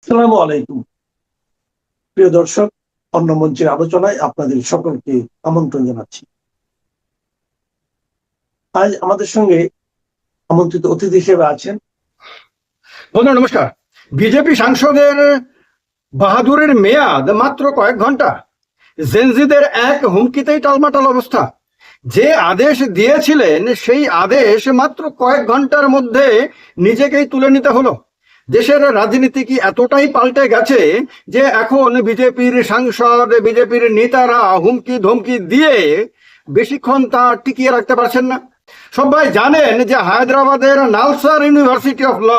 আসসালামু আলাইকুম। প্রিয় দর্শক, অন্য মঞ্চের আলোচনায় আপনাদের সকলকে আমন্ত্রণ জানাচ্ছি। আজ আমাদের সঙ্গে আমন্ত্রিত অতিথি হিসেবে আছেন বন্ধুরা নমস্কার। বিজেপি সাংসদের বাহাদুরের মেয়াদ মাত্র কয়েক ঘন্টা, জেনজিদের এক হুমকিতেই টালমাটাল অবস্থা। যে আদেশ দিয়েছিলেন সেই আদেশ মাত্র কয়েক ঘন্টার মধ্যে নিজেকেই তুলে নিতে হলো। দেশের রাজনীতি কি এতটাই পাল্টে গেছে যে এখন বিজেপির সাংসদ, বিজেপির নেতারা হুমকি ধমকি দিয়ে বেশিক্ষণ তা টিকিয়ে রাখতে পারছেন না। সবাই জানেন যে হায়দ্রাবাদের নালসার ইউনিভার্সিটি অফ ল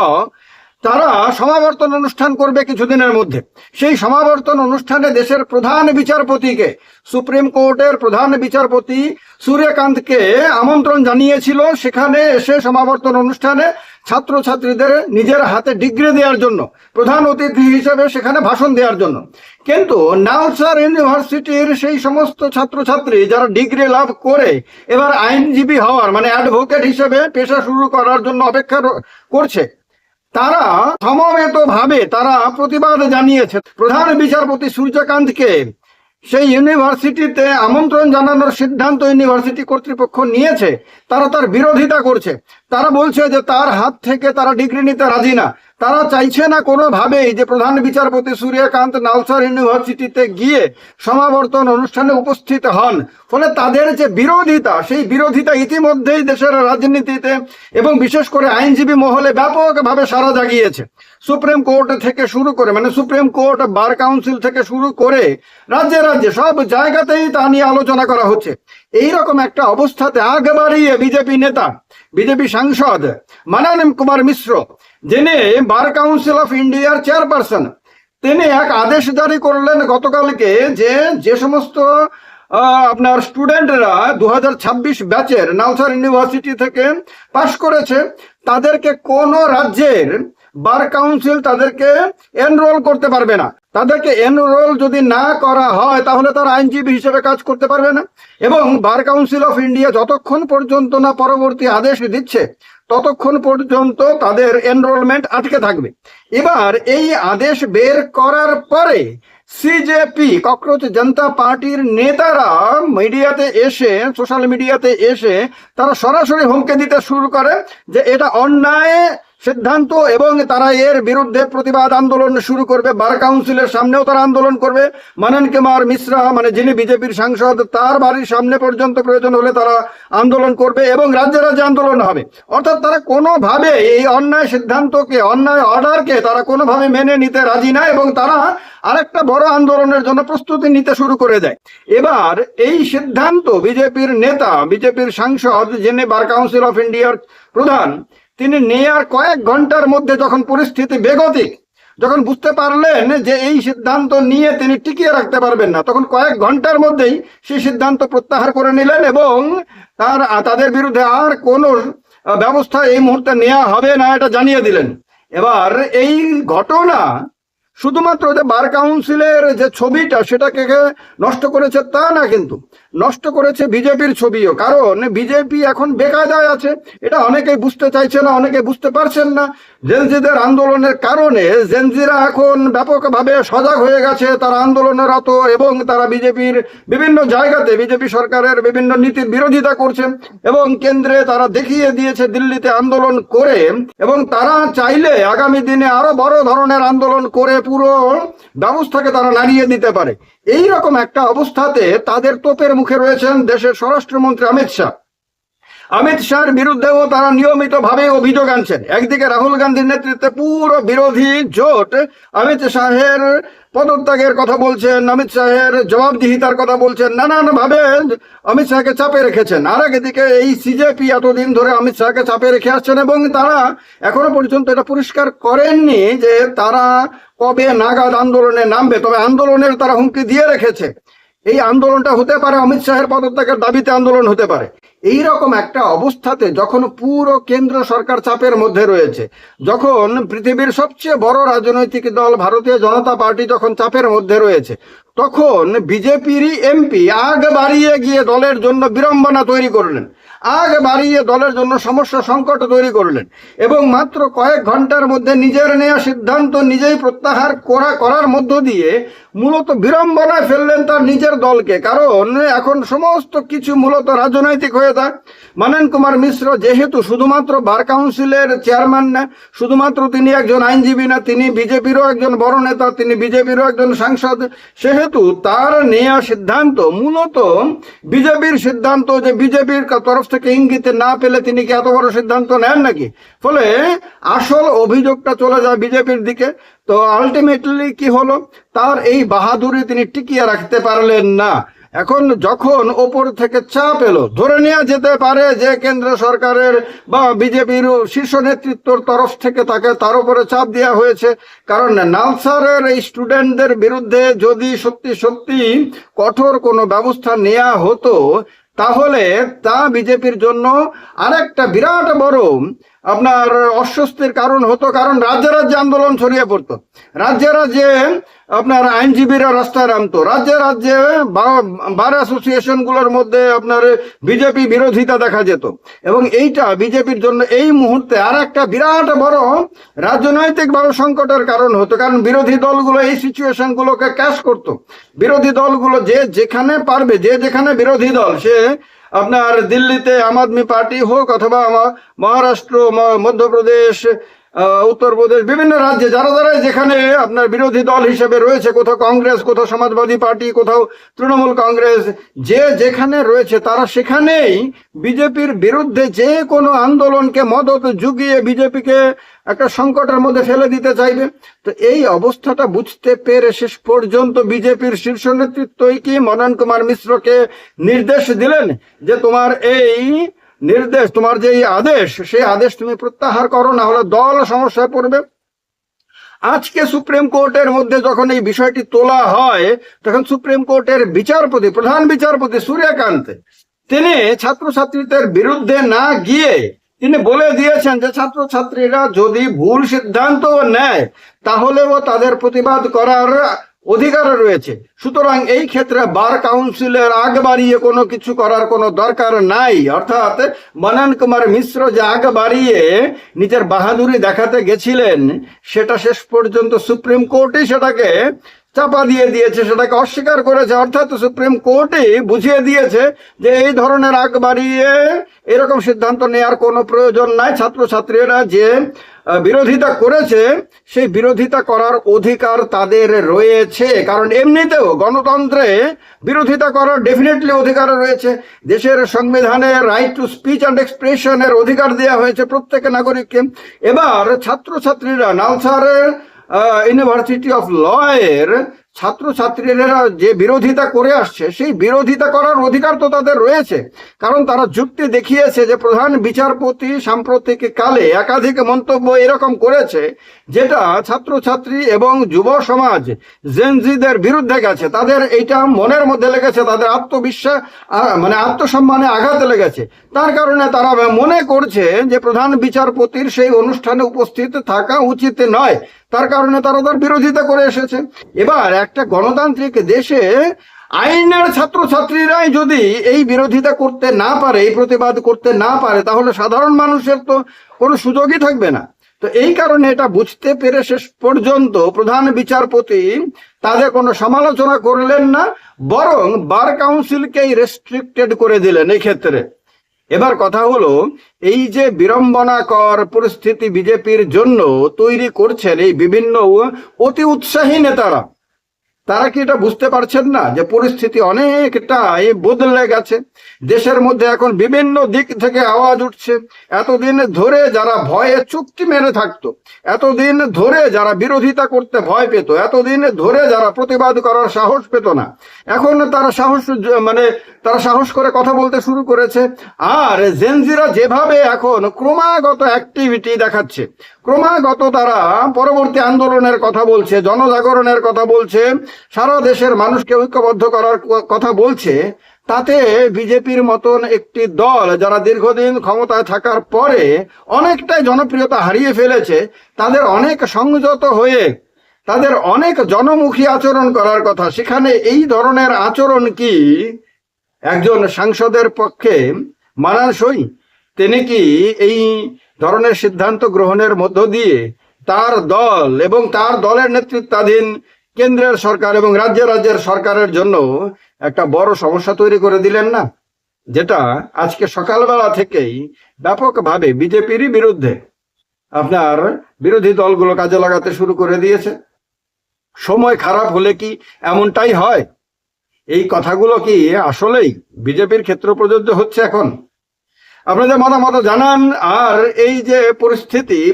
তারা সমাবর্তন অনুষ্ঠান করবে কিছুদিনের মধ্যে। সেই সমাবর্তন অনুষ্ঠানে দেশের প্রধান বিচারপতিকে, সুপ্রিম কোর্টের প্রধান বিচারপতি সূর্যকান্তকে আমন্ত্রণ জানিয়েছিল সেখানে এসে সমাবর্তন অনুষ্ঠানে ছাত্রছাত্রীদের নিজের হাতে ডিগ্রি দেওয়ার জন্য, প্রধান অতিথি হিসেবে সেখানে ভাষণ দেওয়ার জন্য। কিন্তু নালসার ইউনিভার্সিটির সেই সমস্ত ছাত্রছাত্রী যারা ডিগ্রি লাভ করে এবার আইনজীবী হওয়ার মানে অ্যাডভোকেট হিসেবে পেশা শুরু করার জন্য অপেক্ষা করছে, তারা সমবেতভাবে তারা প্রতিবাদ জানিয়েছে। প্রধান বিচারপতি সূর্যকান্তকে সেই ইউনিভার্সিটিতে আমন্ত্রণ জানানোর সিদ্ধান্ত ইউনিভার্সিটি কর্তৃপক্ষ নিয়েছে, তারা তার বিরোধিতা করছে। তারা বলছে যে তার হাত থেকে তারা ডিগ্রি নিতে রাজি না। তারা চাইছে না কোনোভাবেই যে প্রধান বিচারপতি সূর্যকান্ত নালসার ইউনিভার্সিটিতে গিয়ে সমাবর্তন অনুষ্ঠানে উপস্থিত হন। ফলে তাদের যে বিরোধিতা, সেই বিরোধিতা ইতিমধ্যেই দেশের রাজনীতিতে এবং বিশেষ করে আইনজীবী মহলে ব্যাপকভাবে সাড়া জাগিয়েছে। সুপ্রিম কোর্ট থেকে শুরু করে মানে সুপ্রিম কোর্ট, বার কাউন্সিল থেকে শুরু করে রাজ্যে রাজ্যে সব জায়গাতেই তা নিয়ে আলোচনা করা হচ্ছে। এইরকম একটা অবস্থাতে আগ বাড়িয়ে বিজেপি নেতা, বিজেপি সাংসদ মাননীয় কুমার মিশ্র, যিনি বার কাউন্সিল অফ ইন্ডিয়ার চেয়ারপারসন, তিনি এক আদেশ জারি করলেন গতকালকে যে যে সমস্ত আপনার স্টুডেন্টরা 2026 ব্যাচের নালসার ইউনিভার্সিটি থেকে পাশ করেছে তাদেরকে কোনো রাজ্যের বার কাউন্সিল তাদেরকে এনরোল করতে পারবে না। তাদেরকে এনরোল যদি না করা হয় তাহলে তারা আইনজীবী হিসেবে কাজ করতে পারবে না। এবং বার কাউন্সিল অফ ইন্ডিয়া যতক্ষণ পর্যন্ত না পরবর্তী আদেশ দিচ্ছে ততক্ষণ পর্যন্ত তাদের এনরোলমেন্ট আটকে থাকবে। এবার এই আদেশ বের করার পরে সিজেপি, ককরোচ জনতা পার্টির নেতারা মিডিয়াতে এসে, সোশ্যাল মিডিয়াতে এসে তারা সরাসরি হুমকি দিতে শুরু করে যে এটা অন্যায় সিদ্ধান্ত এবং তারা এর বিরুদ্ধে প্রতিবাদ আন্দোলন শুরু করবে। বার কাউন্সিলের সামনেও তারা আন্দোলন করবে। মাননীয় কুমার মিশ্রা মানে যিনি বিজেপির সাংসদ, তার বাড়ির সামনে পর্যন্ত প্রয়োজন হলে তারা আন্দোলন করবে এবং রাজ্যে রাজ্যে আন্দোলন হবে। অর্থাৎ তারা কোনোভাবে এই অন্যায় সিদ্ধান্তকে, অন্যায় অর্ডারকে তারা কোনোভাবে মেনে নিতে রাজি না এবং তারা আরেকটা বড় আন্দোলনের জন্য প্রস্তুতি নিতে শুরু করে দেয়। এবার এই সিদ্ধান্ত বিজেপির নেতা, বিজেপির সাংসদ যিনি বার কাউন্সিল অফ ইন্ডিয়ার প্রধান, তিনি নেয়ার কয়েক ঘন্টার মধ্যে যখন পরিস্থিতি বেগতিক, যখন বুঝতে পারলেন যে এই সিদ্ধান্ত নিয়ে তিনি টিকিয়ে রাখতে পারবেন না, তখন কয়েক ঘন্টার মধ্যেই সেই সিদ্ধান্ত প্রত্যাহার করে নিলেন এবং তাদের বিরুদ্ধে আর কোনো ব্যবস্থা এই মুহূর্তে নেওয়া হবে না এটা জানিয়ে দিলেন। এবার এই ঘটনা শুধুমাত্র যে বার কাউন্সিলের যে ছবিটা সেটাকে নষ্ট করেছে তা না, কিন্তু নষ্ট করেছে বিজেপির ছবিও। কারণ বিজেপি এখন বেকায়দায় আছে, এটা অনেকেই বুঝতে চাইছে না, অনেকে বুঝতে পারছেন না। জেনজিদের আন্দোলনের কারণে জেনজিরা এখন ব্যাপকভাবে সজাগ হয়ে গেছে, তারা আন্দোলনরত এবং তারা বিজেপির বিভিন্ন জায়গাতে বিজেপি সরকারের বিভিন্ন নীতির বিরোধিতা করছে এবং কেন্দ্রে তারা দেখিয়ে দিয়েছে দিল্লিতে আন্দোলন করে, এবং তারা চাইলে আগামী দিনে আরো বড় ধরনের আন্দোলন করে পুরো ব্যবস্থাকে তারা নাড়িয়ে দিতে পারে। এই রকম একটা অবস্থাতে তাদের তোপের মুখে রয়েছেন দেশের স্বরাষ্ট্রমন্ত্রী অমিত শাহ। অমিত শাহর বিরুদ্ধেও তারা নিয়মিতভাবে অভিযোগ আনছেন। একদিকে রাহুল গান্ধীর নেতৃত্বে পুরো বিরোধী জোট অমিত শাহের পদত্যাগের কথা বলছেন, অমিত শাহের জবাবদিহিতার কথা বলছেন, নানানভাবে অমিত শাহকে চাপে রেখেছেন। আর একদিকে এই সিজেপি এতদিন ধরে অমিত শাহকে চাপে রেখে আসছেন এবং তারা এখনো পর্যন্ত এটা পরিষ্কার করেননি যে তারা কবে নাগাদ আন্দোলনে নামবে। তবে আন্দোলনের তারা হুমকি দিয়ে রেখেছে। এই আন্দোলনটা হতে পারে অমিত শাহের পদত্যাগের দাবিতে আন্দোলন হতে পারে। এই রকম একটা অবস্থাতে যখন পুরো কেন্দ্র সরকার চাপের মধ্যে রয়েছে, যখন পৃথিবীর সবচেয়ে বড় রাজনৈতিক দল ভারতীয় জনতা পার্টি যখন চাপের মধ্যে রয়েছে, তখন বিজেপিরই এমপি আগ বাড়িয়ে গিয়ে দলের জন্য বিড়ম্বনা তৈরি করলেন, আগ বাড়িয়ে দলের জন্য সমস্যা সংকট তৈরি করলেন এবং মাত্র কয়েক ঘন্টার মধ্যে নিজের নেওয়া সিদ্ধান্ত নিজেই প্রত্যাহার করার মধ্য দিয়ে মূলত বিড়ম্বনায় ফেললেন তার নিজের দলকে। কারণ এখন সমস্ত কিছু মূলত রাজনৈতিক হয়ে থাকে। মানন কুমার মিশ্র যেহেতু শুধুমাত্র বার কাউন্সিলের চেয়ারম্যান না, শুধুমাত্র তিনি একজন আইনজীবী না, তিনি বিজেপিরও একজন বড় নেতা, তিনি বিজেপিরও একজন সাংসদ, সেহেতু তার নেওয়া সিদ্ধান্ত মূলত বিজেপির সিদ্ধান্ত, যে বিজেপির তরফ থেকে ইঙ্গিতে না পেলে তিনি কি এত বড় সিদ্ধান্ত নেন নাকি? ফলে আসল অভিযোগটা চলে যায় বিজেপির দিকে। তো আলটিমেটলি কি হলো, তার এই বাহাদুরি তিনি টিকিয়ে রাখতে পারলেন না। এখন যখন ওপর থেকে চাপ এলো, ধরে নেওয়া যেতে পারে যে কেন্দ্র সরকারের বা বিজেপির শীর্ষ নেতৃত্বর তরফ থেকে তার উপরে চাপ দেওয়া হয়েছে। কারণ নালসারের এই স্টুডেন্টদের বিরুদ্ধে যদি সত্যি সত্যি কঠোর কোনো ব্যবস্থা নেওয়া হতো, তাহলে তা বিজেপির জন্য আরেকটা বিরাট বড় আপনার অস্বস্তির কারণ হতো। কারণ রাজ্যে রাজ্যে আন্দোলন ছড়িয়ে পড়তো, রাজ্যে রাজ্যে আপনার আইনজীবীরা রাস্তায় নামতো, রাজ্যে রাজ্যে বার অ্যাসোসিয়েশন গুলোর মধ্যে আপনার বিজেপি বিরোধিতা দেখা যেত এবং এইটা বিজেপির জন্য এই মুহূর্তে আর একটা বিরাট বড় রাজনৈতিক বড় সংকটের কারণ হতো। কারণ বিরোধী দলগুলো এই সিচুয়েশন গুলোকে ক্যাশ করতো। বিরোধী দলগুলো যে যেখানে পারবে, যে যেখানে বিরোধী দল, সে আপনার দিল্লিতে আম আদমি পার্টি হোক অথবা মহারাষ্ট্র, মধ্যপ্রদেশ, উত্তরপ্রদেশ, বিভিন্ন রাজ্যে যারা যারা যেখানে আপনার বিরোধী দল হিসেবে রয়েছে, কোথাও কংগ্রেস, কোথাও সমাজবাদী পার্টি, কোথাও তৃণমূল কংগ্রেস, যে যেখানে রয়েছে তারা সেখানেই বিজেপির বিরুদ্ধে যে কোনো আন্দোলনকে মদত জুগিয়ে বিজেপিকে একটা সংকটের মধ্যে ফেলে দিতে চাইবে। তো এই অবস্থাটা বুঝতে পেরে শেষ পর্যন্ত বিজেপির শীর্ষ নেতৃত্বই কি মনন কুমার মিশ্রকে নির্দেশ দিলেন যে তোমার এই নির্দেশ, তোমার যে আদেশ, সেই আদেশ তুমি প্রত্যাহার করো, না হলে দল সমস্যায় পড়বে। আজকে সুপ্রিম কোর্টের মধ্যে যখন এই বিষয়টি তোলা হয়, তখন সুপ্রিম কোর্টের বিচারপতি, প্রধান বিচারপতি সূর্যকান্ত, তিনি ছাত্রছাত্রীদের বিরুদ্ধে না গিয়ে তিনি বলে দিয়েছেন যে ছাত্রছাত্রীরা যদি ভুল সিদ্ধান্ত নেয় তাহলেও তাদের প্রতিবাদ করার অধিকার রয়েছে। সুতরাং এই ক্ষেত্রে বার কাউন্সিলের আগ বাড়িয়ে কোনো কিছু করার কোনো দরকার নাই। অর্থাৎ মনন কুমার মিশ্র যে আগ বাড়িয়ে নিজের বাহাদুরি দেখাতে গেছিলেন, সেটা শেষ পর্যন্ত সুপ্রিম কোর্টই সেটাকে চাপা দিয়ে দিয়েছে, সেটাকে অস্বীকার করেছে। অর্থাৎ সুপ্রিম কোর্টই বুঝিয়ে দিয়েছে যে এই ধরনের আগ বাড়িয়ে এরকম সিদ্ধান্ত নেওয়ার কোনো প্রয়োজন নাই। ছাত্রছাত্রীরা যে বিরোধিতা করেছে সেই বিরোধিতা করার অধিকার তাদের রয়েছে। কারণ এমনিতেও গণতন্ত্রে বিরোধিতা করার ডেফিনেটলি অধিকার রয়েছে। দেশের সংবিধানে রাইট টু স্পিচ অ্যান্ড এক্সপ্রেশনের অধিকার দেওয়া হয়েছে প্রত্যেক নাগরিককে। এবার ছাত্রছাত্রীরা নালসারের ইউনিভার্সিটি অফ ল এর ছাত্রছাত্রীরা যে বিরোধিতা করে আসছে, সেই বিরোধিতা করার অধিকার তো তাদের রয়েছে। কারণ তারা যুক্তি দেখিয়েছে যে প্রধান বিচারপতি সাম্প্রতিক কালে একাধিক মন্তব্য এরকম করেছে যেটা ছাত্রছাত্রী এবং যুব সমাজ জেনজিদের বিরুদ্ধে গেছে। তাদের এইটা মনের মধ্যে লেগেছে, তাদের আত্মবিশ্বাস মানে আত্মসম্মানে আঘাত লেগেছে। তার কারণে তারা মনে করছে যে প্রধান বিচারপতির সেই অনুষ্ঠানে উপস্থিত থাকা উচিত নয়। তার কারণে তারা তার বিরোধিতা করে এসেছে। এবার একটা গণতান্ত্রিক দেশে আইনের ছাত্রছাত্রীরাই যদি এই বিরোধিতা করতে না পারে, এই প্রতিবাদ করতে না পারে, তাহলে সাধারণ মানুষের তো কোনো সুযোগই থাকবে না। তো এই কারণে এটা বুঝতে পেরে শেষ পর্যন্ত প্রধান বিচারপতি তাদের কোনো সমালোচনা করলেন না, বরং বার কাউন্সিলকেই রেস্ট্রিক্টেড করে দিলেন এই ক্ষেত্রে। এবার কথা হলো, এই যে বিড়ম্বনাকর পরিস্থিতি বিজেপির জন্য তৈরি করছেন এই বিভিন্ন অতি উৎসাহী নেতারা, তারা কি এটা বুঝতে পারছেন না যে পরিস্থিতি অনেকটাই বদলে গেছে? দেশের মধ্যে এখন বিভিন্ন দিক থেকে আওয়াজ উঠছে। এতদিন ধরে যারা ভয়ে চুপটি মেরে থাকতো, এতদিন ধরে যারা বিরোধিতা করতে ভয় পেত, এতদিন ধরে যারা প্রতিবাদ করার সাহস পেত না, এখন তারা সাহস করে কথা বলতে শুরু করেছে। আর জেনজিরা যেভাবে এখন ক্রমাগত অ্যাক্টিভিটি দেখাচ্ছে, ক্রমাগত তারা পরবর্তী আন্দোলনের কথা বলছে, জনজাগরণের কথা বলছে, সারা দেশের মানুষকে ঐক্যবদ্ধ করার কথা বলছে, তাতে বিজেপির মতন একটি দল যারা দীর্ঘদিন ক্ষমতায় থাকার পরে অনেকটাই জনপ্রিয়তা হারিয়ে ফেলেছে, তাদের অনেক সংযত হয়ে তাদের অনেক জনমুখী আচরণ করার কথা, সেখানে এই ধরনের আচরণ কি একজন সাংসদের পক্ষে মানানসই? তিনি কি এই ধরনের সিদ্ধান্ত গ্রহণের মধ্য দিয়ে তার দল এবং তার দলের নেতৃত্বাধীন কেন্দ্রের সরকার এবং রাজ্যের সরকারের জন্য একটা বড় সমস্যা তৈরি করে দিলেন না? যেটা আজকে সকালবেলা থেকেই ব্যাপকভাবে বিজেপিরই বিরুদ্ধে আপনার বিরোধী দলগুলো কাজে লাগাতে শুরু করে দিয়েছে। সময় খারাপ হলে কি এমনটাই হয়? এই কথাগুলো কি আসলেই বিজেপির ক্ষেত্র প্রযোজ্য হচ্ছে এখন? আপনাদের মতামত জানান। আর এই যে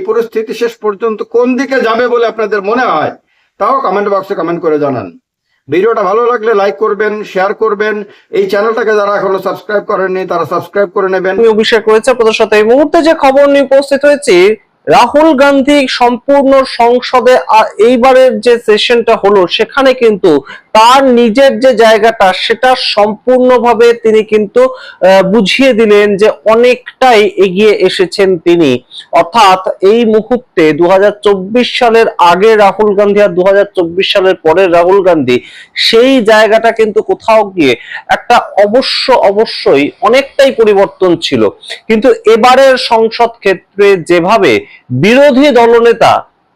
পরিস্থিতি শেষ পর্যন্ত কোন দিকে যাবে বলে আপনাদের মনে হয়, তাও কমেন্ট বক্সে কমেন্ট করে জানান। ভিডিওটা ভালো লাগলে লাইক করবেন, শেয়ার করবেন। এই চ্যানেলটাকে যারা এখনো সাবস্ক্রাইব করেননি তারা সাবস্ক্রাইব করে নেবেন। অভিষেক রয়েছে আপনাদের সাথে। এই মুহূর্তে যে খবর নিয়ে উপস্থিত হয়েছি, রাহুল গান্ধী সম্পূর্ণ সংসদে এইবারের যে সেশনটা হলো সেখানে কিন্তু তার নিজের যে জায়গাটা সেটা সম্পূর্ণভাবে তিনি কিন্তু বুঝিয়ে দিলেন যে অনেকটাই এগিয়ে এসেছেন তিনি। অর্থাৎ এই মুহূর্তে 2024 সালের আগে রাহুল গান্ধী আর 2024 সালের পরের রাহুল গান্ধী, সেই জায়গাটা কিন্তু কোথাও গিয়ে একটা অবশ্যই অনেকটাই পরিবর্তন ছিল। কিন্তু এবারের সংসদ ক্ষেত্রে যেভাবে বিরোধী দলনেতা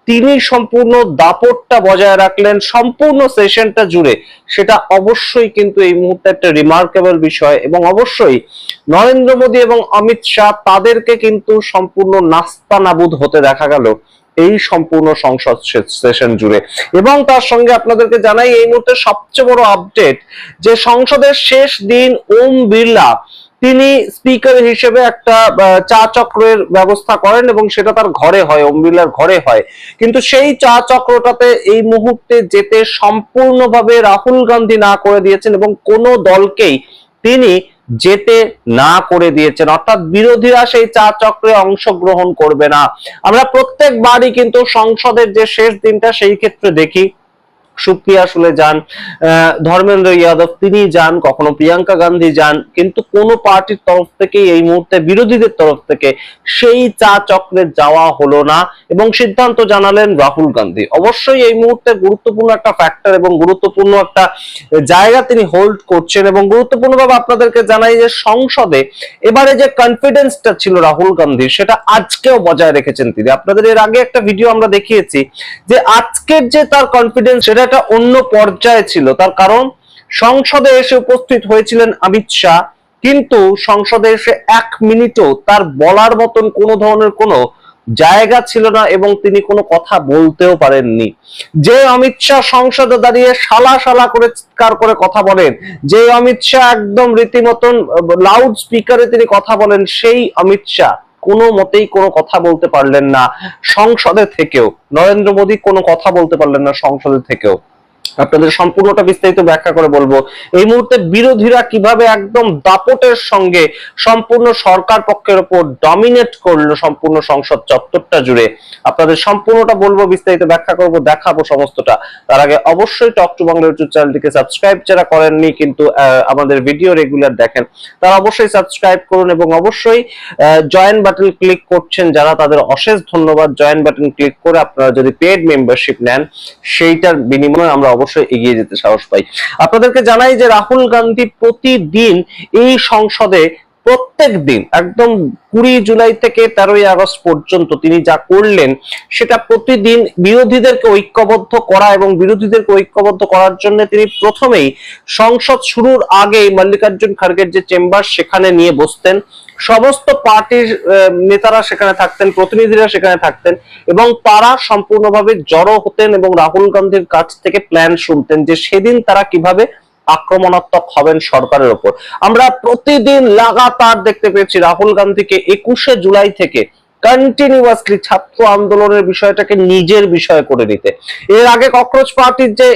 তিনি সম্পূর্ণ দাপটটা বজায় রাখলেন সম্পূর্ণ সেশনটা জুড়ে, সেটা অবশ্যই কিন্তু এই মুহূর্তে একটা রিমার্কেবল বিষয়। এবং অবশ্যই নরেন্দ্র মোদী এবং অমিত শাহ তাদেরকে কিন্তু সম্পূর্ণ নাস্তানাবুদ হতে দেখা গেল এই সম্পূর্ণ সংসদ সেশন জুড়ে। এবং তার সঙ্গে আপনাদেরকে জানাই এই মুহূর্তে সবচেয়ে বড় আপডেট, যে সংসদের শেষ দিন ওম বিড়লা তিনি স্পিকার হিসেবে একটা চা চক্রের ব্যবস্থা করেন এবং সেটা তার ঘরে হয়, ওম বিড়লার ঘরে হয়। কিন্তু সেই চা চক্রটাতে এই মুহূর্তে যেতে সম্পূর্ণভাবে রাহুল গান্ধী না করে দিয়েছেন এবং কোনো দলকেই তিনি যেতে না করে দিয়েছেন। অর্থাৎ বিরোধীরা সেই চা চক্রে অংশগ্রহণ করবে না। আমরা প্রত্যেকবারই কিন্তু সংসদের যে শেষ দিনটা সেই ক্ষেত্রে দেখি সুপ্রিয়া সুলে যান, ধর্মেন্দ্র যাদব তিনি যান, কখনো প্রিয়াঙ্কা গান্ধী যান, কিন্তু কোন পার্টির তরফ থেকে এই মুহূর্তে বিরোধীদের তরফ থেকে সেই চা চক্রে যাওয়া হলো না এবং সিদ্ধান্ত জানালেন রাহুল গান্ধী। অবশ্যই এই মুহূর্তে গুরুত্বপূর্ণ একটা ফ্যাক্টর এবং গুরুত্বপূর্ণ একটা জায়গা তিনি হোল্ড করছেন। এবং গুরুত্বপূর্ণভাবে আপনাদেরকে জানাই যে সংসদে এবারে যে কনফিডেন্সটা ছিল রাহুল গান্ধীর, সেটা আজকেও বজায় রেখেছেন তিনি। আপনাদের এর আগে একটা ভিডিও আমরা দেখিয়েছি যে আজকের যে তার কনফিডেন্স সেটা একটা অন্য পর্যায়ে ছিল। তার কারণ সংসদে এসে উপস্থিত হয়েছিলেন অমিত শাহ, কিন্তু সংসদে এসে 1 মিনিটও তার বলার মতন কোনো ধরনের কোনো জায়গা ছিল না এবং তিনি কোনো কথা বলতেও পারেননি। যে অমিত শাহ সংসদে দাঁড়িয়ে শালা করে চিৎকার করে কথা বলেন, যে অমিত শাহ একদম রীতিমতন লাউড স্পিকারে তিনি কথা বলেন, সেই অমিত শাহ কোনো মতেই কোনো কথা বলতে পারলেন না সংসদে থেকেও। নরেন্দ্র মোদী কোনো কথা বলতে পারলেন না সংসদে থেকেও। আপনাদের সম্পূর্ণটা বিস্তারিত ব্যাখ্যা করে বলবো। এই মুহূর্তে বিরোধীরা কিভাবে একদম দাপটের সঙ্গে সম্পূর্ণ সরকার পক্ষের উপর ডমিনেট করলো সম্পূর্ণ সংসদ চত্বরটা জুড়ে, আপনাদের সম্পূর্ণটা বলবো, বিস্তারিত ব্যাখ্যা করব, দেখাবো সমস্তটা। তার আগে অবশ্যই টক টু বাংলা ইউটিউব চ্যানেলটিকে সাবস্ক্রাইব যারা করেননি কিন্তু আমাদের ভিডিও রেগুলার দেখেন, তারা অবশ্যই সাবস্ক্রাইব করুন এবং অবশ্যই জয়েন বাটন ক্লিক করছেন যারা, তাদের অশেষ ধন্যবাদ। জয়েন বাটন ক্লিক করে আপনারা যদি পেড মেম্বারশিপ নেন, সেইটার বিনিময়ে আমরা অবশ্যই এগিয়ে যেতে সাহস পাই। আপনাদেরকে জানাই যে রাহুল গান্ধী প্রতিদিন এই সংসদে প্রত্যেক দিন একদম 20 জুলাই থেকে 13ই আগস্ট পর্যন্ত তিনি যা করলেন সেটা প্রতিদিন বিরোধীদেরকে ঐক্যবদ্ধ করা এবং বিরোধীদেরকে ঐক্যবদ্ধ করার জন্য তিনি প্রথমেই সংসদ শুরুর আগে মল্লিকার্জুন খার্গের যে চেম্বার সেখানে নিয়ে বসতেন, সমস্ত পার্টির নেতারা সেখানে থাকতেন, প্রতিনিধিরা সেখানে থাকতেন এবং তারা সম্পূর্ণভাবে জড়ো হতেন এবং রাহুল গান্ধীর কাছ থেকে প্ল্যান শুনতেন যে সেদিন তারা কিভাবে আক্রমণাত্মক হবেন সরকারের উপর। আমরা প্রতিদিন লাগাতার দেখতে পেয়েছি রাহুল গান্ধীকে 21শে জুলাই থেকে কন্টিনিউয়াসলি ছাত্র আন্দোলনের বিষয়টাকে নিজের বিষয় করে নিতে। এর আগে ককরোচ পার্টির যে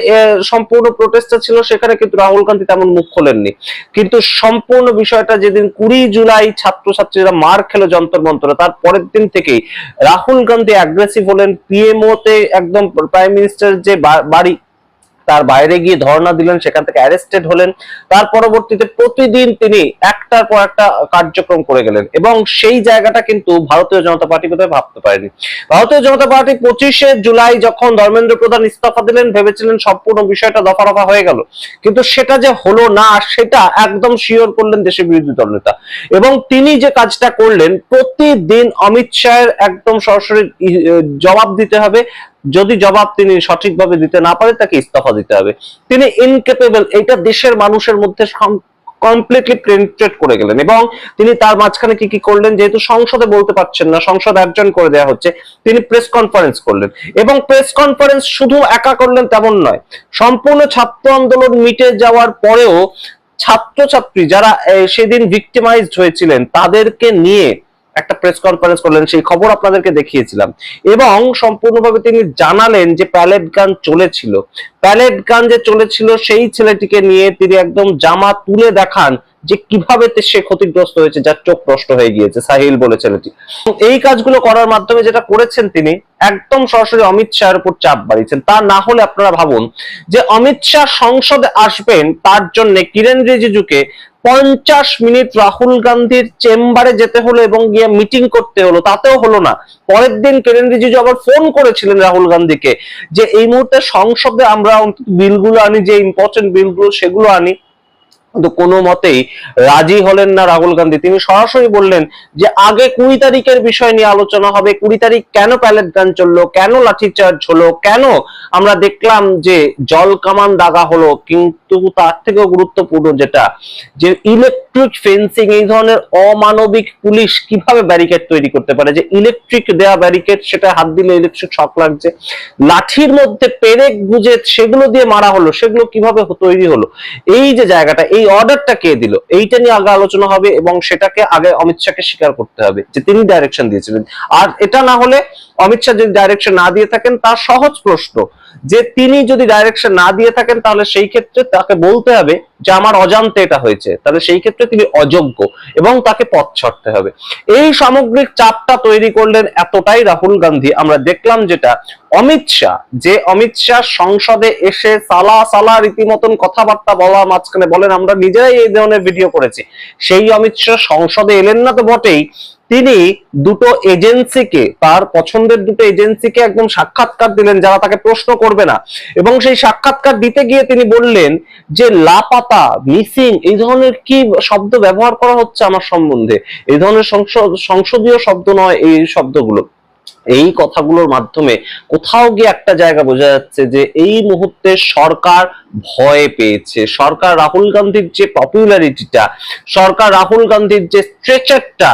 সম্পূর্ণ প্রোটেস্টটা ছিল সেখানে কিন্তু রাহুল গান্ধী তেমন মুখ খোলেননি, কিন্তু সম্পূর্ণ বিষয়টা যেদিন 20 জুলাই ছাত্রছাত্রীরা মার খেলো যন্তর মন্তরে, তার পরের দিন থেকেই রাহুল গান্ধী অ্যাগ্রেসিভ হলেন। পিএমও তে একদম প্রাইম মিনিস্টার যে বাড়ি তার বাইরে গিয়ে ধর্ণা দিলেন, সেখান থেকে অ্যারেস্টেড হলেন। তার পরবর্তীতে প্রতিদিন তিনি একটার পর একটা কার্যক্রম করে গেলেন, এবং সেই জায়গাটা কিন্তু ভারতীয় জনতা পার্টি কোথায় ভাবতে পারেনি। ভারতীয় জনতা পার্টি 25শে জুলাই যখন ধর্মেন্দ্র প্রধান ইস্তফা দিলেন, ভেবেছিলেন সম্পূর্ণ বিষয়টা দফা রফা হয়ে গেল, কিন্তু সেটা যে হলো না সেটা একদম শিওর করলেন দেশের বিরোধী দলনেতা। এবং তিনি যে কাজটা করলেন, প্রতিদিন অমিত শাহের একদম সরাসরি জবাব দিতে হবে, যদি জবাব তিনি সঠিকভাবে দিতে না পারে তাকে ইস্তফা দিতে হবে। তিনি ইনকেপেবল, এটা দেশের মানুষের মধ্যে কমপ্লিটলি পেনিট্রেট করে গেলেন। এবং তিনি তার মাঝখানে কি কি করলেন, যেহেতু সংসদে বলতে পারছেন না, সংসদ অ্যাডজন করে দেওয়া হচ্ছে, তিনি প্রেস কনফারেন্স করলেন। এবং প্রেস কনফারেন্স শুধু একা করলেন তেমন নয়, সম্পূর্ণ ছাত্র আন্দোলন মিটে যাওয়ার পরেও ছাত্রছাত্রী যারা সেদিন ভিক্টিমাইজড হয়েছিলেন তাদেরকে নিয়ে একটা প্রেস কনফারেন্স করলেন, সেই খবর আপনাদেরকে দেখিয়েছিলাম। এবং সম্পূর্ণভাবে তিনি জানালেন যে প্যালেট গান চলেছিল, প্যালেট গান যে চলেছিল সেই ছেলেটিকে নিয়ে তিনি একদম জামা তুলে দেখান যে কিভাবে সে ক্ষতিগ্রস্ত হয়েছে, যার চোখ নষ্ট হয়ে গিয়েছে, সাহিল বলে ছেলেটি। এই কাজগুলো করার মাধ্যমে যেটা করেছেন, তিনি একদম সরাসরি অমিত শাহের উপর চাপ বাড়িয়েছেন। তা না হলে আপনারা ভাবুন যে অমিত শাহ সংসদে আসবেন, তার জন্য কিরেন রিজিজুকে 50 মিনিট রাহুল গান্ধীর চেম্বারে যেতে হলো এবং গিয়ে মিটিং করতে হলো, তাতেও হলো না। পরের দিন কিরেন রিজিজু আবার ফোন করেছিলেন রাহুল গান্ধীকে যে এই মুহূর্তে সংসদে আমরা অন্তত বিলগুলো আনি, যে ইম্পর্টেন্ট বিলগুলো সেগুলো আনি, কিন্তু কোনো মতেই রাজি হলেন না রাহুল গান্ধী। তিনি সরাসরি বললেন যে আগে 20 তারিখের বিষয় নিয়ে আলোচনা হবে, 20 তারিখ কেন প্যালেট গান চললো, কেন লাঠিচার্জ হলো, কেন আমরা দেখলাম যে জল কামান দাগা হলো, কিন্তু তার থেকেও গুরুত্বপূর্ণ যেটা, যে ইলেকট্রিক ফেন্সিং, এই ধরনের অমানবিক পুলিশ কিভাবে ব্যারিকেড তৈরি করতে পারে, যে ইলেকট্রিক দেয়া ব্যারিকেড, সেটা হাত দিলে ইলেকট্রিক শক লাগছে, লাঠির মধ্যে পেরেক গুজে সেগুলো দিয়ে মারা হলো, সেগুলো কিভাবে তৈরি হলো, এই যে জায়গাটা, এই অর্ডারটা কে দিল, এইটা নিয়ে আগে আলোচনা হবে। এবং সেটাকে আগে অমিত শাহকে স্বীকার করতে হবে যে তিনি ডাইরেকশন দিয়েছিলেন। আর এটা না হলে, অমিত শাহ যদি ডাইরেকশন না দিয়ে থাকেন, তার সহজ প্রশ্ন যে তিনি যদি ডাইরেকশন না দিয়ে থাকেন তাহলে সেই ক্ষেত্রে তাকে বলতে হবে যে আমার অজান্তে এটা হয়েছে, তাহলে সেই ক্ষেত্রে তিনি অযোগ্য এবং তাকে পথ ছাড়তে হবে। এই সামগ্রিক চাপটা তৈরি করলেন এতটাই রাহুল গান্ধী। আমরা দেখলাম যেটা অমিত শাহ সংসদে এসে সালা সালা রীতিমতন কথাবার্তা বলা, মাঝখানে বলেন আমরা নিজেরাই এই ধরনের ভিডিও করেছি, সেই অমিত শাহ সংসদে এলেন না তো বটেই, তিনি দুটো এজেন্সিকে, তার পছন্দের দুটো এজেন্সিকে একদম সাক্ষাৎকার দিলেন যারা তাকে প্রশ্ন করবে না। এবং সেই সাক্ষাৎকার দিতে গিয়ে তিনি বললেন যে লাপাতা, মিসিং, এই ধরনের কি শব্দ ব্যবহার করা হচ্ছে আমার সম্বন্ধে, এই ধরনের সংসদীয় শব্দ নয় এই শব্দগুলো। এই কথাগুলোর মাধ্যমে কোথাও গিয়ে একটা জায়গা বোঝা যাচ্ছে যে এই মুহূর্তে সরকার ভয় পেয়েছে। সরকার রাহুল গান্ধীর যে পপুলারিটিটা, সরকার রাহুল গান্ধীর যে স্ট্রেচারটা,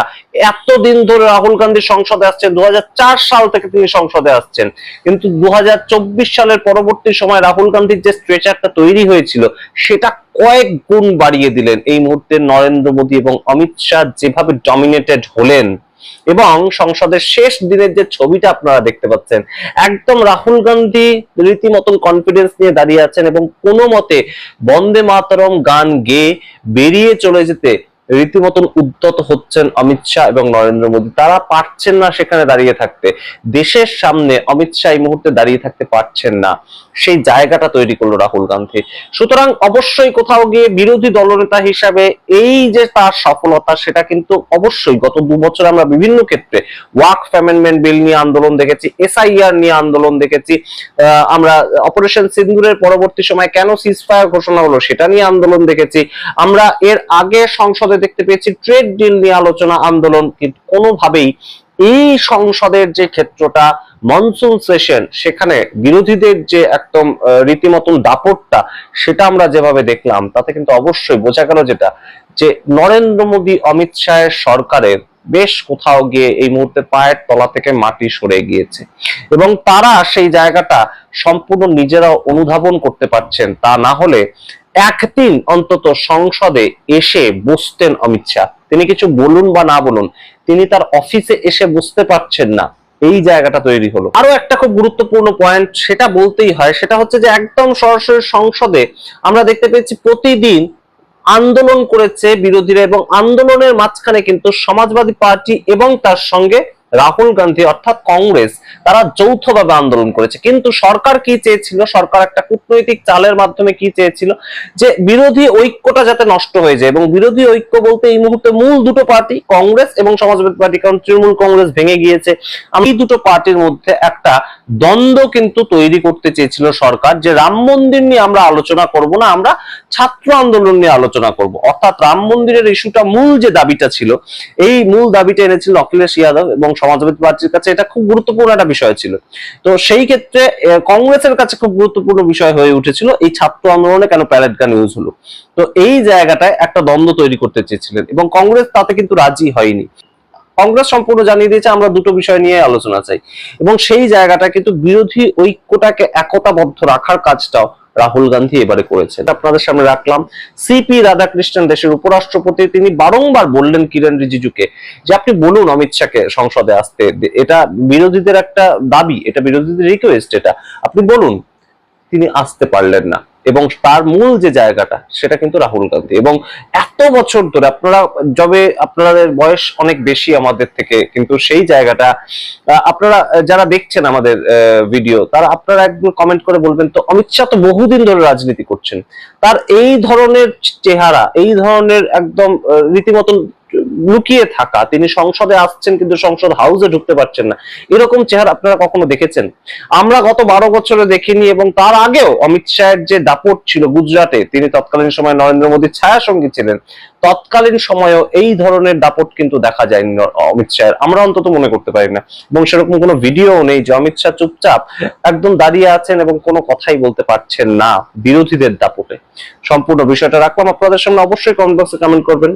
এতদিন ধরে রাহুল গান্ধী সংসদে আসছেন, 2004 সাল থেকে তিনি সংসদে আসছেন, কিন্তু 2024 সালের পরবর্তী সময় রাহুল গান্ধীর যে স্ট্রেচারটা তৈরি হয়েছিল সেটা কয়েক গুণ বাড়িয়ে দিলেন এই মুহূর্তে নরেন্দ্র মোদী এবং অমিত শাহ যেভাবে ডমিনেটেড হলেন। এবং সংসদের শেষ দিনের যে ছবিটা আপনারা দেখতে পাচ্ছেন, একদম রাহুল গান্ধী রীতিমতন কনফিডেন্স নিয়ে দাঁড়িয়ে আছেন এবং কোনো মতে বন্দে মাতরম গান গেয়ে বেরিয়ে চলে যেতে রীতিমতন উদ্যত হচ্ছেন অমিত শাহ এবং নরেন্দ্র মোদী। তারা পারছেন না সেখানে দাঁড়িয়ে থাকতে, দেশের সামনে অমিত শাহ এই মুহূর্তে দাঁড়িয়ে থাকতে পারছেন না, সেই জায়গাটা তৈরি করলো রাহুল গান্ধী। সুতরাং অবশ্যই কোথাও গিয়ে বিরোধী দলনেতা হিসাবে এই যে তার সফলতা, সেটা কিন্তু অবশ্যই গত 2 বছর আমরা বিভিন্ন ক্ষেত্রে ওয়াকফ অ্যামেন্ডমেন্ট বিল নিয়ে আন্দোলন দেখেছি, SIR নিয়ে আন্দোলন দেখেছি, আমরা অপারেশন সিন্দুরের পরবর্তী সময় কেন সিজফায়ার ঘোষণা হলো সেটা নিয়ে আন্দোলন দেখেছি, আমরা এর আগে সংসদে দেখতে পেয়েছি ট্রেড ডিল নিয়ে আলোচনা, আন্দোলন। কিন্তু কোনোভাবেই এই সংসদের যে ক্ষেত্রটা, মনসুন সেশন, সেখানে বিরোধীদের যে একদম রীতিমতন দাপটটা, সেটা আমরা যেভাবে দেখলাম, তাতে কিন্তু অবশ্যই বোঝা গেল যেটা, যে নরেন্দ্র মোদী অমিত শাহের সরকারের বেশ কোথাও গিয়ে এই মুহূর্তে পায়ের তলা থেকে মাটি সরে গিয়েছে এবং তারা সেই জায়গাটা সম্পূর্ণ নিজেরা অনুধাবন করতে পারছেন। তা না হলে একদিন অন্তত সংসদে এসে বসতেন অমিত শাহ, তিনি কিছু বলুন বা না বলুন, তিনি তার অফিসে এসে বসতে পারছেন না, এই জায়গাটা তৈরি হলো। আরো একটা খুব গুরুত্বপূর্ণ পয়েন্ট, সেটা বলতেই হয়, সেটা হচ্ছে যে একদম সরাসরি সংসদে আমরা দেখতে পেয়েছি প্রতিদিন আন্দোলন করেছে বিরোধীরা, এবং আন্দোলনের মাঝখানে কিন্তু সমাজবাদী পার্টি এবং তার সঙ্গে রাহুল গান্ধী অর্থাৎ কংগ্রেস তারা যৌথভাবে আন্দোলন করেছে। কিন্তু সরকার কি চেয়েছিল, সরকার একটা কূটনৈতিক চালের মাধ্যমে কি চেয়েছিল, যে বিরোধী ঐক্যটা যাতে নষ্ট হয়ে যায়। এবং বিরোধী ঐক্য বলতে এই মুহূর্তে মূল দুটো পার্টি কংগ্রেস এবং সমাজবাদী পার্টি, কারণ তৃণমূল কংগ্রেস ভেঙে গিয়েছে। এই দুটো পার্টির মধ্যে একটা দ্বন্দ্ব কিন্তু তৈরি করতে চেয়েছিল সরকার, যে রাম মন্দির নিয়ে আমরা আলোচনা করব না, আমরা ছাত্র আন্দোলন নিয়ে আলোচনা করব। অর্থাৎ রাম মন্দিরের ইস্যুটা মূল যে দাবিটা ছিল, এই মূল দাবিটা এনেছিল অখিলেশ যাদব এবং সমাজবাদী পার্টির কাছে এটা খুব গুরুত্বপূর্ণ একটা বিষয় ছিল। তো সেই ক্ষেত্রে কংগ্রেসের কাছে খুব গুরুত্বপূর্ণ বিষয় হয়ে উঠেছিল এই ছাত্র আন্দোলনে কেন প্যারেড গান ইউজ হলো। তো এই জায়গাটায় একটা দ্বন্দ্ব তৈরি করতে চেয়েছিলেন এবং কংগ্রেস তাতে কিন্তু রাজি হয়নি। কংগ্রেস সম্পূর্ণ জানিয়ে দিয়েছে আমরা দুটো বিষয় নিয়ে আলোচনা চাই, এবং সেই জায়গাটা কিন্তু বিরোধী ঐক্যটাকে একতাবদ্ধ রাখার কাজটাও রাহুল গান্ধী এবারে করেছেন। আপনাদের সামনে রাখলাম সিপি রাধাকৃষ্ণন, দেশের উপরাষ্ট্রপতি, তিনি বারংবার বললেন কিরণ রিজিজুকে যে আপনি বলুন অমিত শাহকে সংসদে আসতে, এটা বিরোধীদের একটা দাবি, এটা বিরোধীদের রিকোয়েস্ট, এটা আপনি বলুন। তিনি আসতে পারলেন না, এবং তার মূল যে জায়গাটা সেটা কিন্তু রাহুল গান্ধী। এবং এত বছর ধরে আপনারা, যবে আপনাদের বয়স অনেক বেশি আমাদের থেকে, কিন্তু সেই জায়গাটা আপনারা যারা দেখছেন আমাদের ভিডিও, তারা আপনারা একদম কমেন্ট করে বলবেন তো অমিত শাহ তো বহুদিন ধরে রাজনীতি করছেন, তার এই ধরনের চেহারা, এই ধরনের একদম রীতিমতন লুকিয়ে থাকা, তিনি সংসদে আসছেন কিন্তু সংসদ হাউসে ঢুকতে পারছেন না, এরকম চেহারা আপনারা কখনো দেখেছেন? আমরা গত 12 বছরে দেখিনি। এবং তার আগেও অমিত শাহের যে দাপট ছিল গুজরাটে, তিনি তৎকালীন সময় নরেন্দ্র মোদীর ছায়া সঙ্গী ছিলেন, তৎকালীন সময়েও এই ধরনের দাপট কিন্তু দেখা যায়নি অমিত শাহের, আমরা অন্তত মনে করতে পারি না। এবং সেরকম কোনো ভিডিও নেই যে অমিত শাহ চুপচাপ একদম দাঁড়িয়ে আছেন এবং কোনো কথাই বলতে পারছেন না বিরোধীদের দাপটে। সম্পূর্ণ বিষয়টা রাখলাম আপনাদের সামনে, অবশ্যই কমেন্ট বক্সে কমেন্ট করবেন।